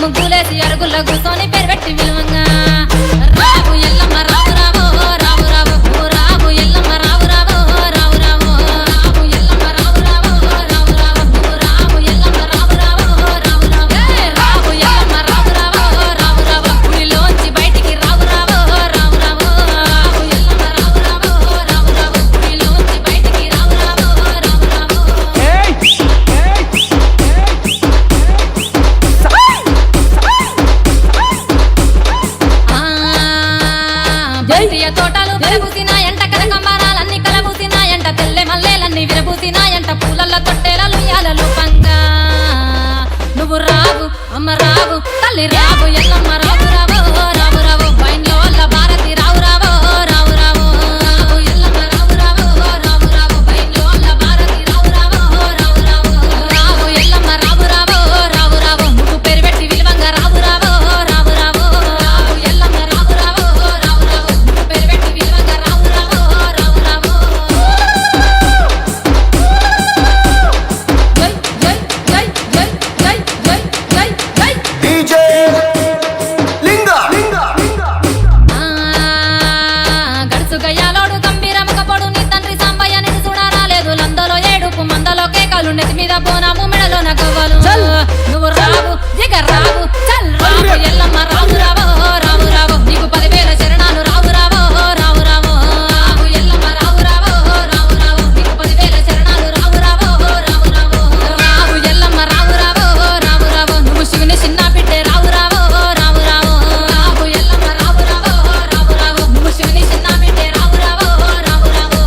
ముగ్గులేసి అరుగుల్లో కూర్చొని పెరబెట్టి విలువంగా రావు ఎల్లమ్మ రావు రావు రావు రావు రావు ఎల్లమ్మ రావు రావు రావు రావు రావు ఎల్లమ్మ రావు రావు రావు రావు రావు ఎల్లమ్మ రావు రావు రావు రావు రావు ఎల్లమ్మ రావు రావు రావు రావు గుడిలోంచి బయటికి రావు రావు రావు రావు రావు ఎల్లమ్మ రావు రావు రావు రావు గుడిలోంచి బయటికి రావు రావు రావు రావు బట్టలు నెత్తి మీద బోనాము మెడలోన గవ్వలు నువ్వు రావు ఇక రావు చల్ రావు ఎల్లమ్మ రావు రావో రావు రావు నీకు 10,000 శరణాలు రావు రావో రావు రావో రావు ఎల్లమ్మ రావు రావో రావు రావు నీకు 10,000 శరణాలు రావు రావో రావు రావో రావు ఎల్లమ్మ రావు రావో రావు రావో నువ్వు శివుని చిన్న బిడ్డే రావు రావో రావు రావో రావు ఎల్లమ్మ రావు రావో రావు రావో నువ్వు శివుని చిన్న బిడ్డే రావు రావో రావు రావో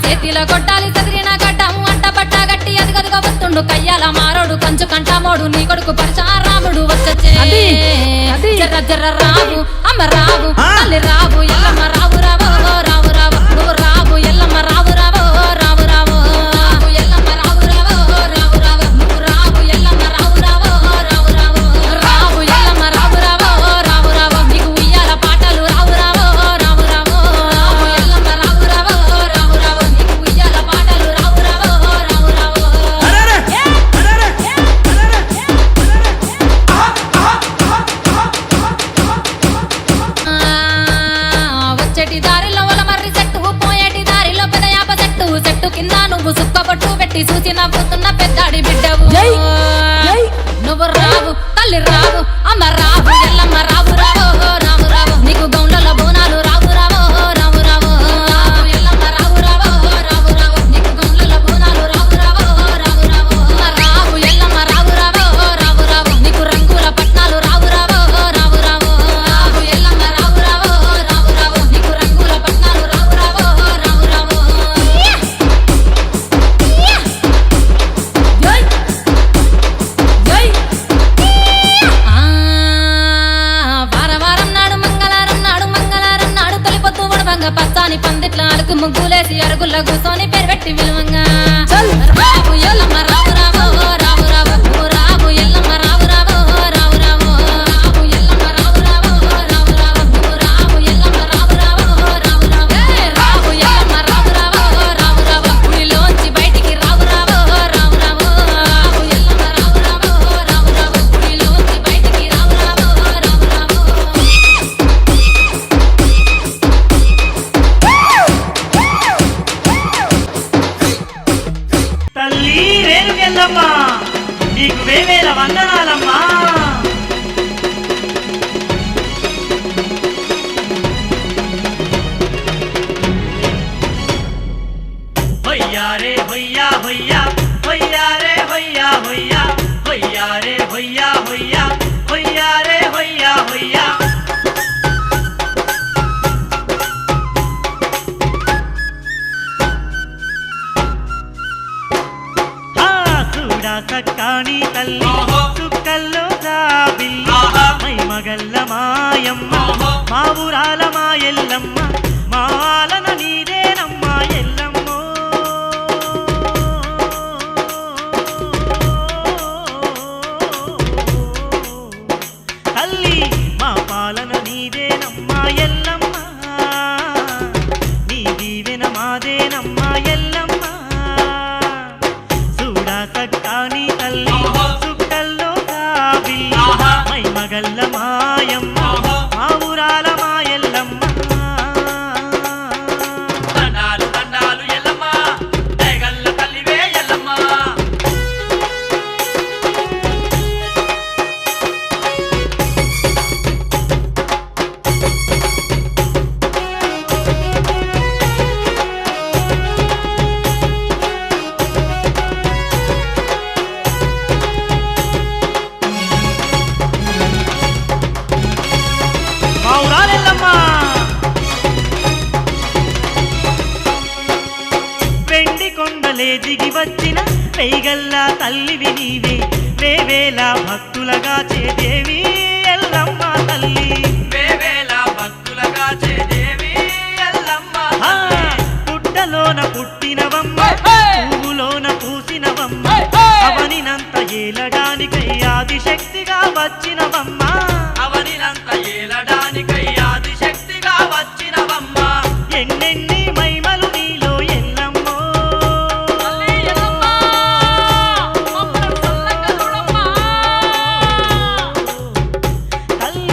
చేతిలో కొట్టాలి చదిరిన గడ్డము అంట పట్ట గట్టి అదిగదిగా వస్తుండు కయ్యాల మారోడు కంచు కంటామోడు నీ కొడుకు పరచారాముడు వచ్చే జర్ర జర్ర రావు అమ్మ రావు తల్లి రావు ఎల్లమ్మ రావు రావో రావు రావు నువ్వు రావు ఎల్లమ్మ రావు రావో రావు రావో రావు ఎల్లమ్మ రావు రావో రావు రావు నువ్వు రావు ఎల్లమ్మ రావు రావో రావు రావో రావు ఎల్లమ్మ రావు రావో రావు రావో నీకు ఉయ్యాల పాటలు రావు రావో రావు రావో రావు ఎల్లమ్మ రావు రావో రావు రావో నీకు ఉయ్యాల పాటలు రావు రావో రావు రావో వచ్చేటి దారిలో మర్రి చెట్టు పోయేటి దారిలో పెదయాప చెట్టు చెట్టు కింద నువ్వు సుక్కబొట్టు పెట్టి చూసి నవ్వుతున్న పెద్దాడి బిడ్డవు నువ్వు రావు తల్లి రావు అమ్మ రావు ఎల్లమ్మ రావు రావో రావు రావు నీకు గౌండ్ల బోనాలు రావు రావో రావు రావో రావు ఎల్లమ్మ రావు రావో రావు రావు నీకు గౌండ్ల బోనాలు రావు రావో రావు రావో రావు ఎల్లమ్మ రావు రావో రావు రావు నీకు రంగుల పట్నాలు రావు రావో రావు రావో రావు ఎల్లమ్మ రావు రావో రావు రావు నీకు రంగుల పట్నాలు రావు రావో రావు రావో వారం నాడు మంగళవారం నాడు తొలిపొద్దు ఉడవంగ పచ్చాని పందిట్ల అడుగు ముగ్గులేసి అరుగుల్ల కూసోని పేరు పెట్టి విలువంగా రావు ఎల్లమ్మ రావు రావో రావు రావు నువ్వు రావు ఎల్లమ్మ రావు రావో రావు రావో రావు ఎల్లమ్మ రావు రావో రావు రావు నువ్వు రావు ఎల్లమ్మ రావు రావో రావు రావు రావు ఎల్లమ్మ రావు రావో రావు రావు గుడిలోంచి బయటికి రావు రావో రావు రావో రావు ఎల్లమ్మ రావు రావో రావు రావు గుడిలోంచి బయటికి రావు రావో రావు రావో తల్లి రేణుకెళ్ళమ్మా నీకు వేవేల వందనాలమ్మా. హొయ్యా రే హొయ్యా హొయ్యా హొయ్యా రే హొయ్యా హొయ్యా హొయ్యా రే హొయ్యా హొయ్యా హొయ్యా రే హొయ్యా హొయ్యా చూడా సక్కాని తల్లి సుక్కల్లో జాబిల్లి మై మగల్ల మాయమ్మ మా ఊరాల మా ఎల్లమ్మ మాలన నీదేనమ్మ ఎల్లమ్మో తల్లి మా పాలన నీదేనమ్మ ఎల్లమ్మ నీ దీవెన మాదేనమ్మ ఎల్లమ్మ చూడా సక్కాని తల్లి సుక్కల్లో జాబిల్లి మై మగల్ల మాయమ్మ మా ఊరాల మా ఎల్లమ్మ. దండాలు దండాలు ఎల్లమ్మ దయగల్ల తల్లివే ఎల్లమ్మ. మా ఊరాలెల్లమ్మ వెండి కొండలే దిగి వచ్చిన పెయ్యగల్ల తల్లివి నీవే వేవేల భక్తులగా చేదేవి ఎల్లమ్మ తల్లి వేవేల భక్తులగా చేదేవి ఎల్లమ్మ పుట్టలోన పుట్టినవమ్మ పువ్వులోన పూసినవమ్మ అవనినంత ఏలడానికై ఆదిశక్తిగా వచ్చినవమ్మ అవనినంత ఏలడానికై ఆదిశక్తిగా వచ్చినవమ్మ ఎన్నెన్ని మహిమలు నీలో ఎల్లమ్మో తల్లి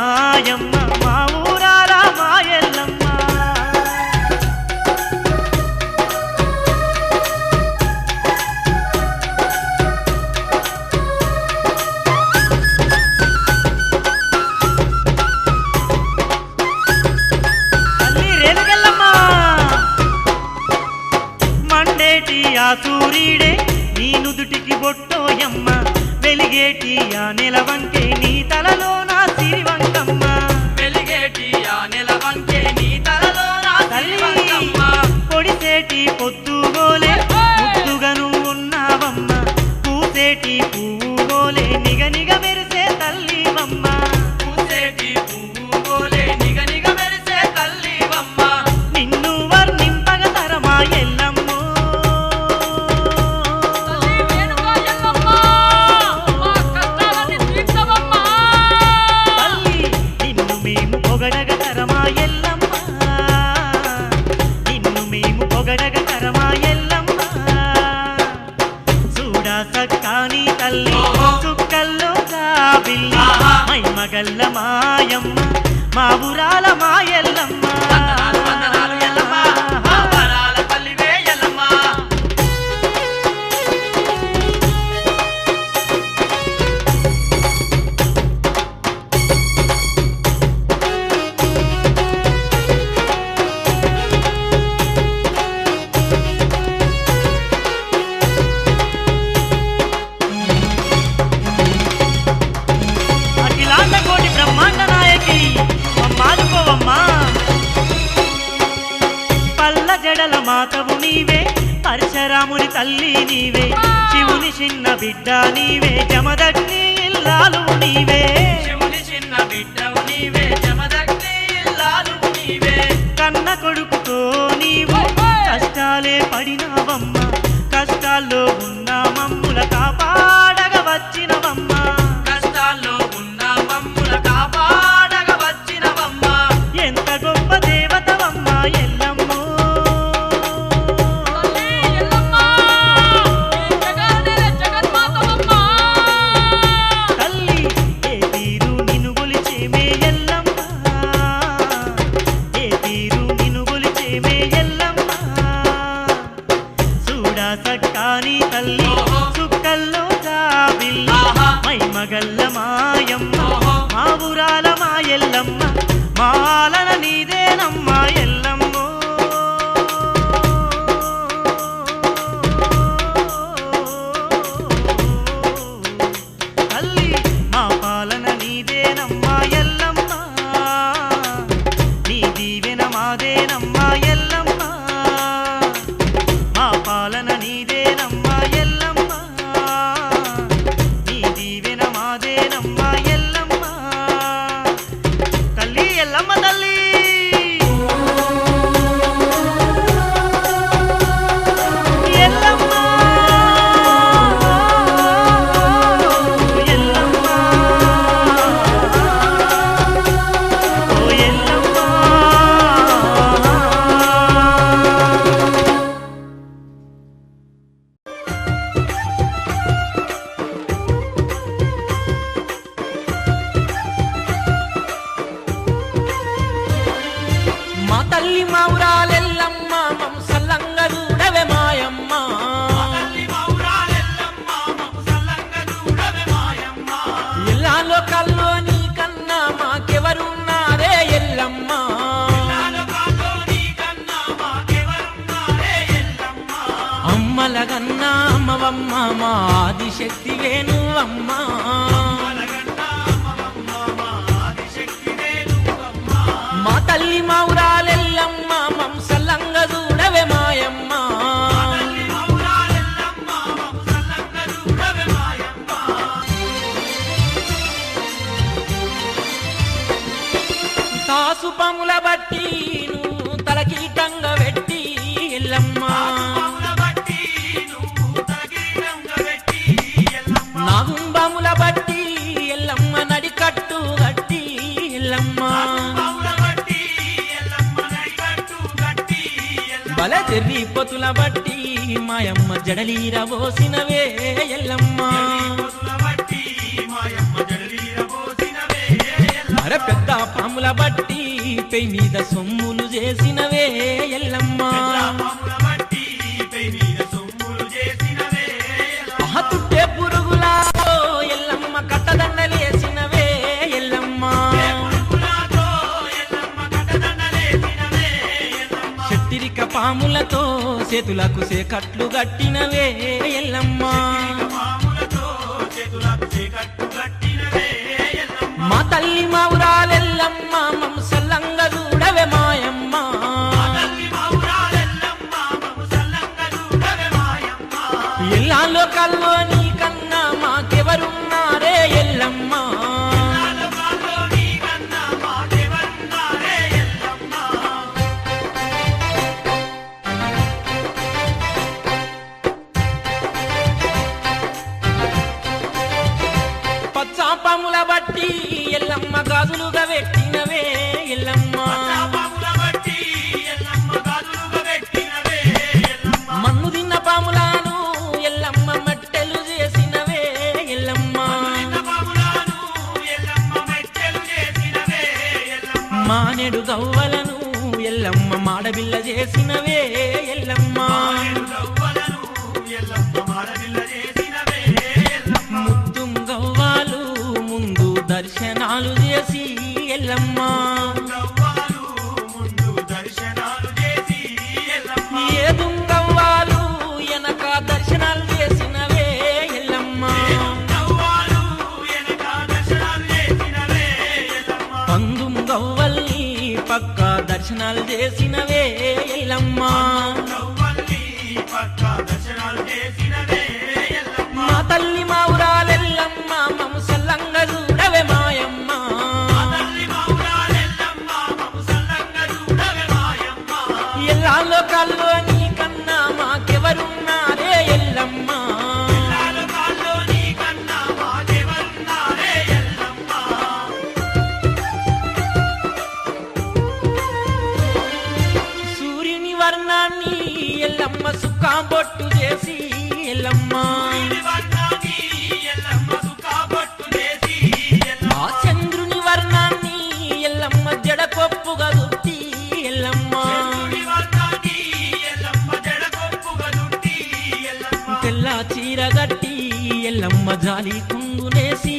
మాయమ్మ మా ఊరాల మాయల్లమ్మ. తల్లి రేణుకెళ్ళమ్మ మండేటి ఆ సూర్యుడే నీ నుదుటికి బొట్టోయమ్మ, వెలిగేటి ఆ నెలవంకే నీ తలలో నా సిరివంకమ్మ, వెలిగేటి ఆ నెలవంకే నీ తలలో నా సిరివంకమ్మ. పొడిసేటి పొద్దుగోలే ముద్దుగను ఉన్నావమ్మ, పూసేటి పువ్వుగోలే నిగ నిగ మెరిసే తల్లివమ్మ, పూసేటి పువ్వుగోలే నిగ నిగ మెరిసే తల్లివమ్మ. నిన్ను వర్ణింపగ తరమా ఎల్లమ్మో. తల్లి రేణుకా ఎల్లమ్మ, మా కష్టాలన్నీ తీర్చవమ్మ. తల్లి నిన్ను మేము పొగడగ తరమా ఎల్లమ్మ, నిన్ను మేము పొగడగ తరమా ఎల్లమ్మ. చూడా సక్కాని తల్లి చుక్కల్లో జాబిల్లి, మైమగల్ల మాయమ్మ మా ఊరాల మాయల్లమ్మ. వందనాలు వందనాలు ఎల్లమ్మ, మా వరాల తల్లివే ఎల్లమ్మ. అఖిలాండ కోటి బ్రహ్మాండ నాయకి మమ్మాదుకోవమ్మా. పల్ల జడల మాతవు నీవే, పరశురాముని తల్లి నీవే, శివుని చిన్న బిడ్డ నీవే, జమదగ్ని ఇల్లాలు నీవే, శివుని చిన్న బిడ్డవు నీవే, జమదగ్ని ఇల్లాలు నీవే. కన్న కొడుకుతో నీవు కష్టాలే పడినవమ్మ, కష్టాల్లో ఉన్న మమ్ముల కాపాడగ వచ్చినవమ్మ. కష్టాల్లో ఉన్న మమ్ముల కాపాడగ వచ్చినవమ్మ. ఎంత గొప్ప దేవతవమ్మ ఎల్లమ్మో. తల్లి ఎల్లమ్మ, ఈ జగదేలే జగన్మాతవమ్మ. తల్లి ఏ తీరు నిన్ను గొలిచేమే ఎల్లమ్మ, ఏ తీరు నిన్ను గొలిచేమే ఎల్లమ్మ. చూడా సక్కాని తల్లి చుక్కల్లో జాబిల్లి, మైమగల్ల మాయమ్మ మా ఊరాల మాయల్లమ్మ. మాలన నీదేనమ్మ ఎల్లమ్మో. తల్లి మా పాలన నీదేనమ్మ ఎల్లమ్మ, నీ దీవెన మాదేనమ్మ ఎల్లమ్మ. మా పాలన నీదేనమ్మ ఎల్లమ్మ, నీ దీవెన మాదేనమ్మ ఎల్లమ్మ. తల్లి ఎల్లమ్మ తల్లి. ఎల్లమ్మ ఎల్లమ్మ ఓ ఎల్లమ్మ. మా తల్లి మా ఊరాలెల్లమ్మ మమ్ము సల్లంగా చూడవే మాయమ్మ. ఎల్లాలో కల్లో నీ కన్నా మాకెవరున్నారే ఎల్లమ్మ. అమ్మల కన్నా అమ్మవమ్మ మా ఆదిశక్తివే నువ్వమ్మ. మా తల్లి మా ఊరాలెల్లమ్మ మమ్ము సల్లంగా చూడవే మాయమ్మ. తాసు పముల బట్టి నువ్వు తలకీటంగా పెట్టి ఎల్లమ్మ. నాగుంబముల బట్టి ఎల్లమ్మ నడికట్టు గట్టి ఎల్లమ్మ. బల చెర్రి పొతుల బట్టి మాయమ్మ జడలీర పోసినవే ఎల్లమ్మ. అరే పెద్ద పాముల బట్టి పెయి మీద సొమ్ములు చేసినవే ఎల్లమ్మ తుట్టే పురుగులా ఎల్లమ్మ కట్టదండలేసినవే ఎల్లమ్మ శక్తిరిక పాములతో చేతులకు సేకట్లు గట్టినవే ఎల్లమ్మ మా తల్లి మా ఊరాలెల్లమ్మ మమ్మ సల్లంగా చూడవే మాయమ్మ ఎల్లా లోకాల్లో నీ కన్నా మాకెవరున్నారే ఎల్లమ్మ పచ్చాపముల బట్టి ఎల్లమ్మ గాజులుగా పెట్టినవే ఎల్లమ్మ మన్ను తిన్న పాములాను ఎల్లమ్మ మట్టెలు చేసినవే ఎల్లమ్మ మానెడు గవ్వలను ఎల్లమ్మ మాడబిల్ల చేసినవే ఎల్లమ్మ ముద్దు గవ్వాలు ముందు దర్శనాలు చేసి ఎల్లమ్మ ఏదు గవ్వాలు వెనక దర్శనాలు చేసినవే ఎల్లమ్మ పందుం గవ్వల్ని పక్క దర్శనాలు చేసినవే ఎల్లమ్మ మా తల్లి మా ఊరాలెల్లమ్మ మమ్మ సల్లంగా చూడవే మాయమ్మ ఎల్లా లోకాల్లో నీ కన్నా మాకెవరున్నారే ఎల్లమ్మ సూర్యుని వర్ణాన్ని ఎల్లమ్మ సుక్కా బొట్టు చేసి ఎల్లమ్మ ఆ చంద్రుని వర్ణాన్ని ఎల్లమ్మ జడకొప్పుగా దుట్టి ఎల్లమ్మ తెల్ల చీర గట్టి ఎల్లమ్మ జాలి కుంగునేసి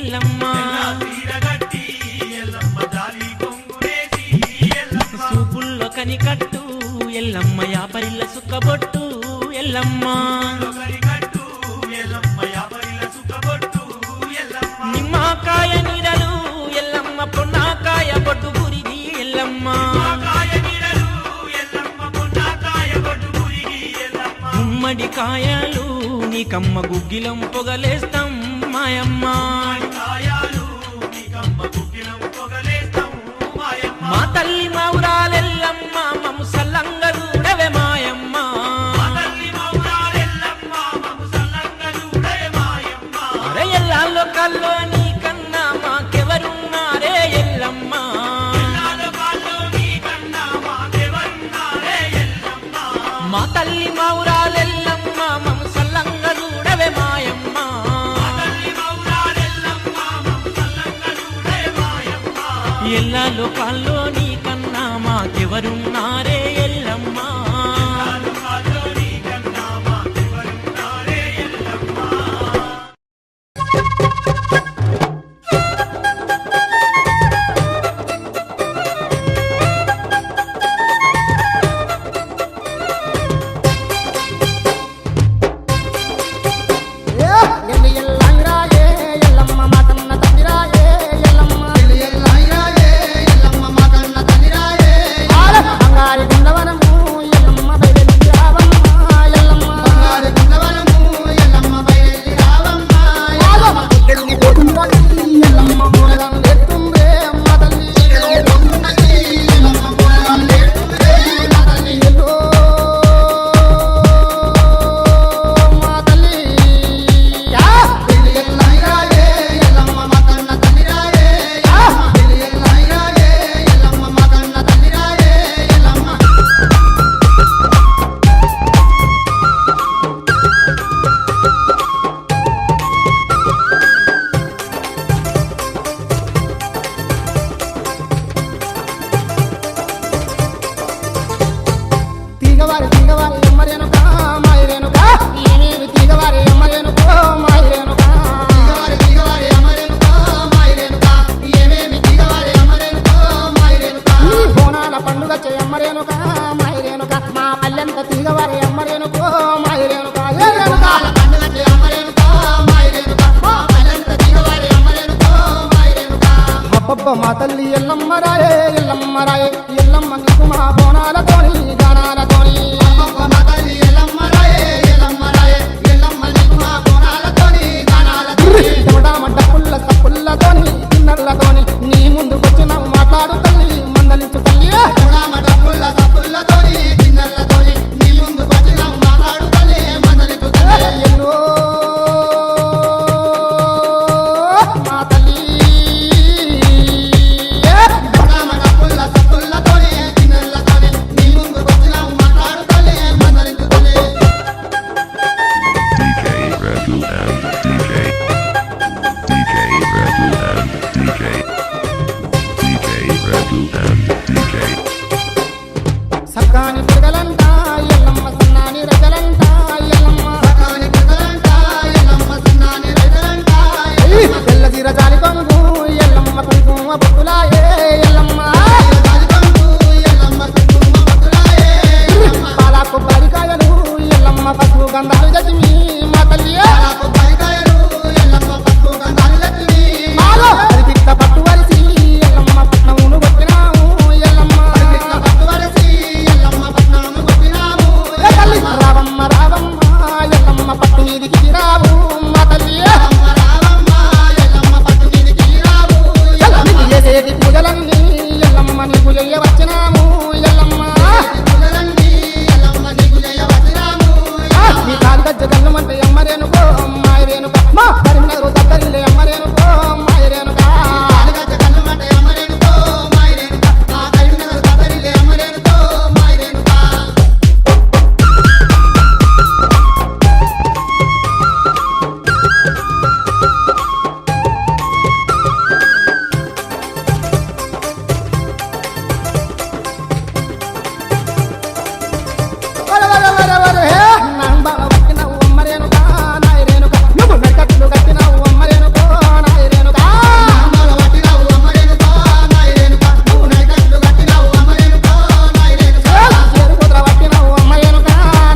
ఎల్లమ్మ సూపుల్లో కనికట్టు ఎల్లమ్మ యాపరిల్ల సుక్కబొట్టు ఎల్లమ్మ నిమ్మకాయ నీడలు ఎల్లమ్మ పొన్నాకాయ బొట్టు గురిగి ఎల్లమ్మ గుమ్మడి కాయలు నీకమ్మ గుగ్గిలం పొగలేస్తాం మాయమ్మ మా తల్లి మా ఊరాలెల్లమ్మ మమ్మ సల్లంగా చూడవే మాయమ్మ అరే ఎల్లా లోకాల్లో నీ కన్నా మాకెవరున్నారే ఎల్లమ్మ మా తల్లి మా ఊరాలెల్లమ్మ మమ్మ సల్లంగా చూడవే మాయమ్మ ఎల్లా లోకాల్లో నీ కన్నా మాకెవరున్నారే ఎల్లమ్మ బంగారు గుండవనము మా తల్లి ఎల్లమ్మ రాయే ఎల్లమ్మ రాయే ఎల్లమ్మ నీకు మా బోనాలతోని గానాలతోని మా తల్లి ఎల్లమ్మ రాయే ఎల్లమ్మ రాయే ఎల్లమ్మ నీకు మా బోనాలతోని గానాలతోని చెమటామడ్డ పుల్ల తప్పుల్లతోని కిన్నర్లతోని నీ ముందుకొచ్చినావు మాట్లాడు తల్లి మందలించు తల్లి రామ డప్పుల తప్పులతోని కిన్నెలతోని నీ ముందుకు వచ్చినాం మాట్లాడు తల్లి మందలించు తల్లి ఎల్లో మా తల్లి రామ డప్పుల తప్పులతోని కిన్నెలతోని నీ ముందుకు వచ్చినాం మాట్లాడు తల్లి మందలించు తల్లి సక్కాని పిడగలంట ఎల్లమ్మ సన్నాని రజలంట ఎల్లమ్మ సకాని కదలంట ఎల్లమ్మ సన్నాని రైతులంట తెల్లది రజాలి కొంగు ఎల్లమ్మ కుంకుమ బొట్టులాయే ఎల్లమ్మ రాజబంధు ఎల్లమ్మ కుంకుమ బొట్టులాయే ఎల్లమ్మ పాలా కొబ్బరికాయలు ఎల్లమ్మ పసుపు గంధాలు జటిమి మా తల్లి పాలకు పైకాయలు ఎల్లమ్మ పసుపు గంధాలు లక్ష్మి అరిపిట్ట పట్టు వరిసి ఎల్లమ్మ పట్నమును కొట్టినాము ఎల్లమ్మ పరిగిట్ల పట్టు వరసి ఎల్లమ్మ పట్నాము కొట్టినాము ఏ తల్లి రావమ్మ రావమ్మ ఎల్లమ్మ పట్టు మీదికి రావు మా తల్లి రామ రామమ్మ ఎల్లమ్మ పట్టు మీదికి రావు నీకు చేసేది పూజలన్నీ ఎల్లమ్మ నీకు చేయవచ్చినాము ఎల్లమ్మ పూజలన్నీ ఎల్లమ్మ నీకు చేయవచ్చినాము నీ కాలు గజ్జ గల్లుమంటే అమ్మరేనుకో మాయరేనుక మా కరీంనగర్ దగ్గరిల్లే అమ్మరేనుకో మాయరేనుక ఆలుగడ్డ కన్నుమంటే అమ్మరేనుకో మాయరేనుక మా కరీంనగర్ కబరిలే అమ్మరేనుకో మాయరేనుక వర వర వర వర హే నంబాల వట్టినవు అమ్మరేనుక నాయరేనుక నువ్వు మెడకట్లు కట్టినవు అమ్మరేనుకో నాయరేనుక నామాల వట్టినావు అమ్మరేనుకో మాయరేనుక నువ్వు నైకట్లు కట్టినావు అమ్మరేనుకో మాయరేనుక చేరుకుద్ర వట్టినవు అమ్మరేనుక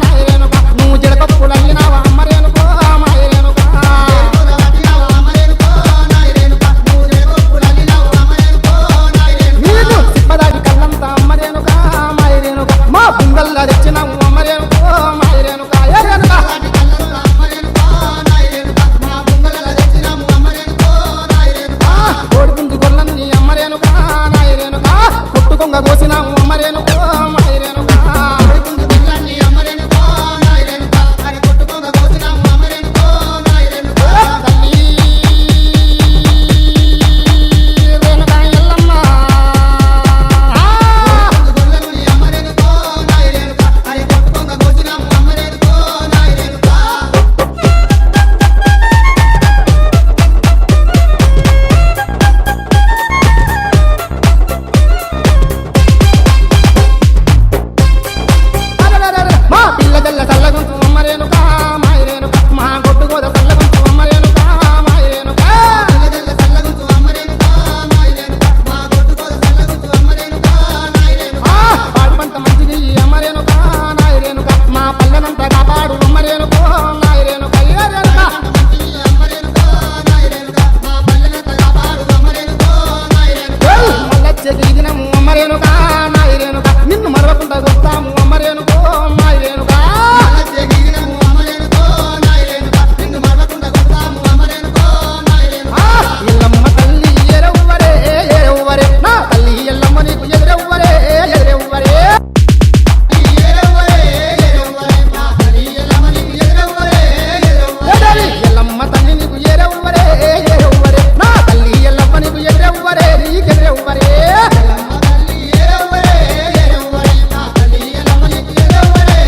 నాయరేనుక నువ్వు జడకప్పులు అల్లినావు అమ్మరేనుకో మాయరేనుక పూల వట్టినావు అమ్మరేనుకో నాయరేనుక నువ్వు జడకొప్పులు అల్లినావు అమ్మరేనుకో నాయరేనుక నీకు సిప్పదాటి కళ్ళంతా అమ్మరేనుక మాయరేనుక మా బుంగల్లా తెచ్చినావు అమ్మరేనుకో మాయరేనుక ఏరేనుక అలాంటి కళ్ళల్లో అమ్మరేనుకో నాయరేనుక మా బొంగలలో తెచ్చినాము అమ్మరేనుకో నాయరేనుక కోడిపుంజు గొర్రెల్ని అమ్మరేనుక నాయరేనుక కొట్టుకొంగ కోసినాము అమ్మరేనుకో మాయరేనుక కొడుకుంది పిల్లల్ని అమ్మరేనుకో నాయరేనుక అరే కొట్టుకోగా కోసినాము అమ్మరేనుకో నాయరేనుక తల్లి రేణుక ఎల్లమ్మ గొర్రెల్ని అమ్మరేనుకో నాయరేనుక అరే కొట్టుకోగా కోసినాము అమ్మరేనుకో నాయరేనుక అరెరెరెరె, మా పిల్ల జల్ల చల్లగుంచు అమ్మరేనుక మాయరేనుక మా గొడ్డు గోద చల్లగుంచు అమ్మరేనుక మాయరేనుక పిల్లజల్ల చల్లగుంచు అమ్మరేనుకో నాయరేనుక మా కొట్టుకోద చల్లగుంచు అమ్మరేనుకో నాయరేనుక పాడి పంట మంచిది అమ్మరేనుక నాయరేనుక మా పల్లెనంతా కాపాడు అమ్మరేనుకో నాయరేనుక ఏరేనుక మంచి అమ్మరేనుకో నాయరేనుక మా పల్లెనంత కాపాడు అమ్మరేనుకో నాయరేనుక మల్లచ్చే దినము అమ్మరేనుక నాయరేనుక నిన్ను మరవకుండా చూస్తాము అమ్మరేనుకో మాయరేనుక మల్లచ్చే గిరినము అమ్మరేనుకో నాయరేనుక నిన్ను మరవకుండా కొడతాము అమ్మరేనుకో నాయరేనుక ఎల్లమ్మ తల్లి ఎరవ్వరే ఎరవ్వరే నా తల్లి ఎల్లమ్మ నీకు ఎదురెవ్వరే ఎదురెవ్వరే ఏరవ్వరే ఏరవ్వరే మా తల్లి ఎల్లమ్మ నీకు ఎదురవ్వరే ఎదురవ్వరే ఎదరి ఎల్లమ్మ తల్లి నీకు ఎరవ్వరే ఎరవ్వరే నా తల్లి ఎల్లమ్మ నీకు ఎదురెవ్వరే నీకెదురెవ్వరే ఎల్లమ్మ తల్లి ఏరవ్వరే ఏరవ్వరే మా తల్లి ఎల్లమ్మ నీకు ఎదురవ్వరే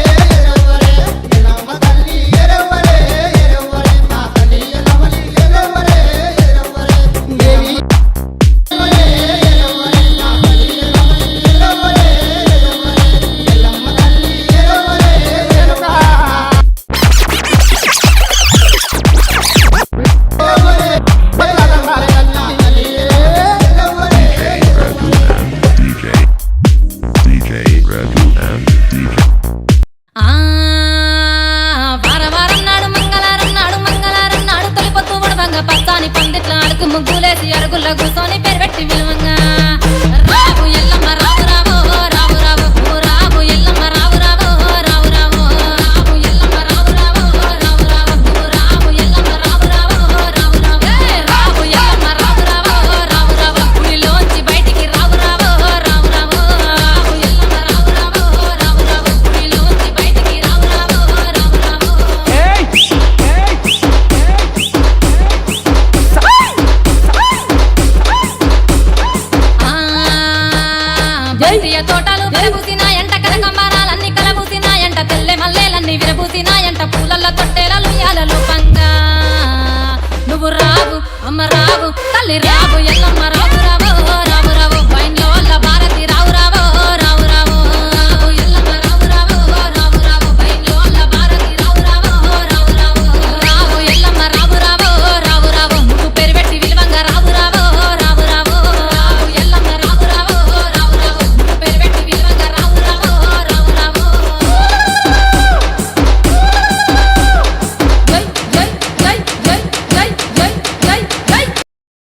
బంతియ తోటలు విరబూసినాయంట కనకంబరాలన్నీ కలబూసినాయంట తెల్లె మల్లెలన్నీ విరబూసినాయంట పూలల్ల తొట్టెలలు యాలలు పంగా నువ్వు రావు అమ్మ రావు తల్లి రావు ఎల్లమ్మ రావు రావు